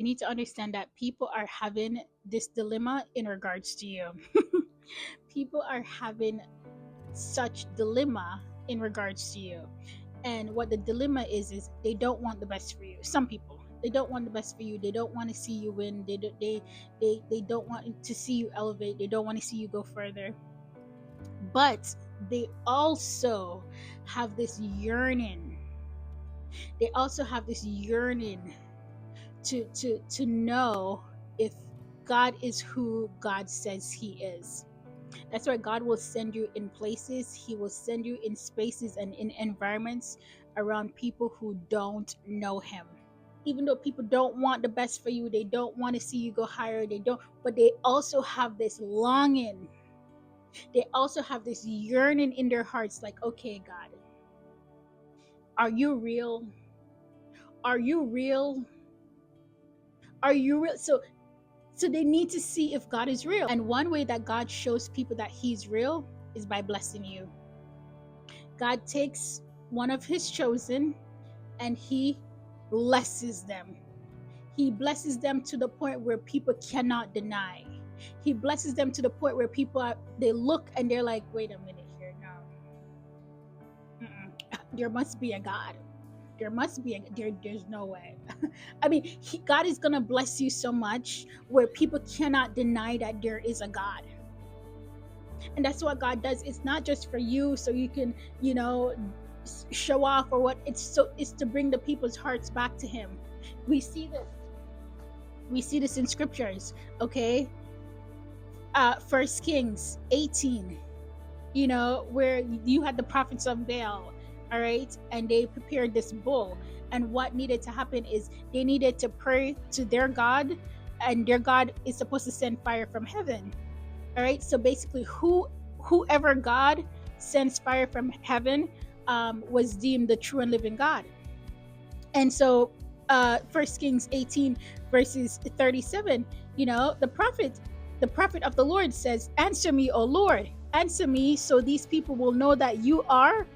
You need to understand that people are having this dilemma in regards to you. People are having such dilemma in regards to you. And what the dilemma is they don't want the best for you. Some people, they don't want the best for you. They don't want to see you win. They don't want to see you elevate. They don't want to see you go further. But they also have this yearning. They also have this yearning to know if God is who God says he is. That's why God will send you in places, he will send you in spaces and in environments around people who don't know him. Even though people don't want the best for you, they don't want to see you go higher, they don't, but they also have this longing. They also have this yearning in their hearts like, okay, God, are you real? Are you real? Are you real? So they need to see if God is real. And one way that God shows people that he's real is by blessing you. God takes one of his chosen and he blesses them. He blesses them to the point where people cannot deny. He blesses them to the point where they look and they're like, wait a minute here, no. There must be a God. There's no way. I mean, God is gonna bless you so much where people cannot deny that there is a God. And that's what God does. It's not just for you so you can, show off or what. It's to bring the people's hearts back to him. We see this in scriptures. Okay. First Kings 18, where you had the prophets of Baal, all right, and they prepared this bull. And what needed to happen is they needed to pray to their God, and their God is supposed to send fire from heaven. All right, so basically whoever God sends fire from heaven was deemed the true and living God. And so First Kings 18 verses 37, the prophet of the Lord says, answer me, O Lord, answer me, so these people will know that you are,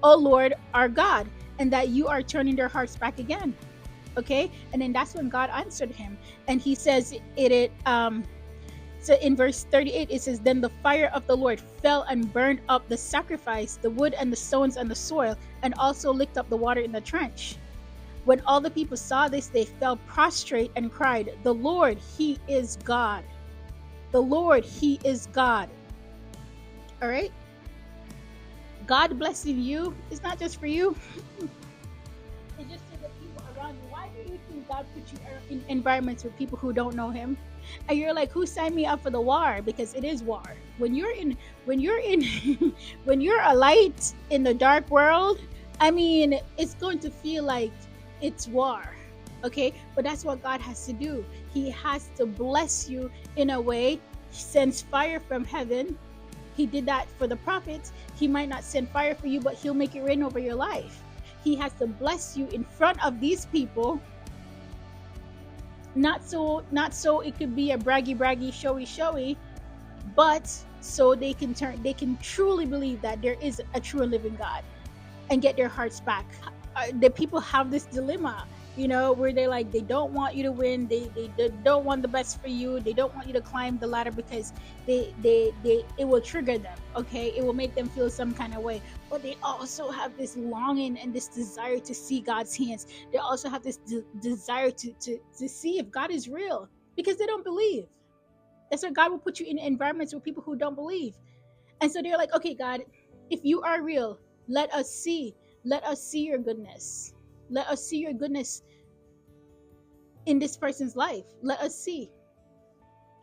O Lord, our God, and that you are turning their hearts back again. Okay, and then that's when God answered him, and he says so in verse 38 it says, then the fire of the Lord fell and burned up the sacrifice, the wood and the stones and the soil, and also licked up the water in the trench. When all the people saw this, they fell prostrate and cried, the Lord, he is God. The Lord, he is God. All right, God blessing you is not just for you. It's just to the people around you. Why do you think God put you in environments with people who don't know him? And you're like, who signed me up for the war? Because it is war. When you're in when you're a light in the dark world, I mean, it's going to feel like it's war. Okay, but that's what God has to do. He has to bless you in a way. He sends fire from heaven. He did that for the prophets. He might not send fire for you, but he'll make it rain over your life. He has to bless you in front of these people. Not so it could be a braggy, showy, but so they can truly believe that there is a true and living God and get their hearts back. The people have this dilemma, where they don't want you to win. They don't want the best for you. They don't want you to climb the ladder because it will trigger them. Okay, it will make them feel some kind of way. But they also have this longing and this desire to see God's hands. They also have this desire to see if God is real, because they don't believe. That's why God will put you in environments with people who don't believe. And so they're like, okay, God, if you are real, let us see your goodness. Let us see your goodness in this person's life. Let us see.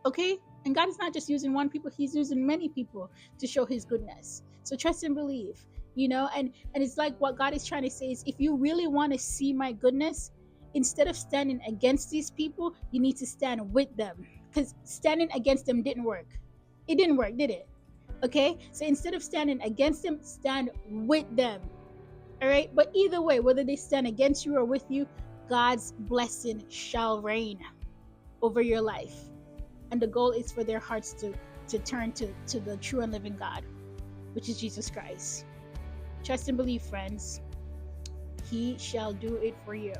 Okay? And God is not just using one people, he's using many people to show his goodness. So trust and believe, and it's like what God is trying to say is, if you really want to see my goodness, instead of standing against these people, you need to stand with them. Because standing against them didn't work. It didn't work, did it? Okay? So instead of standing against them, stand with them. All right, but either way, whether they stand against you or with you, God's blessing shall reign over your life. And the goal is for their hearts to turn to the true and living God, which is Jesus Christ. Trust and believe, friends. He shall do it for you.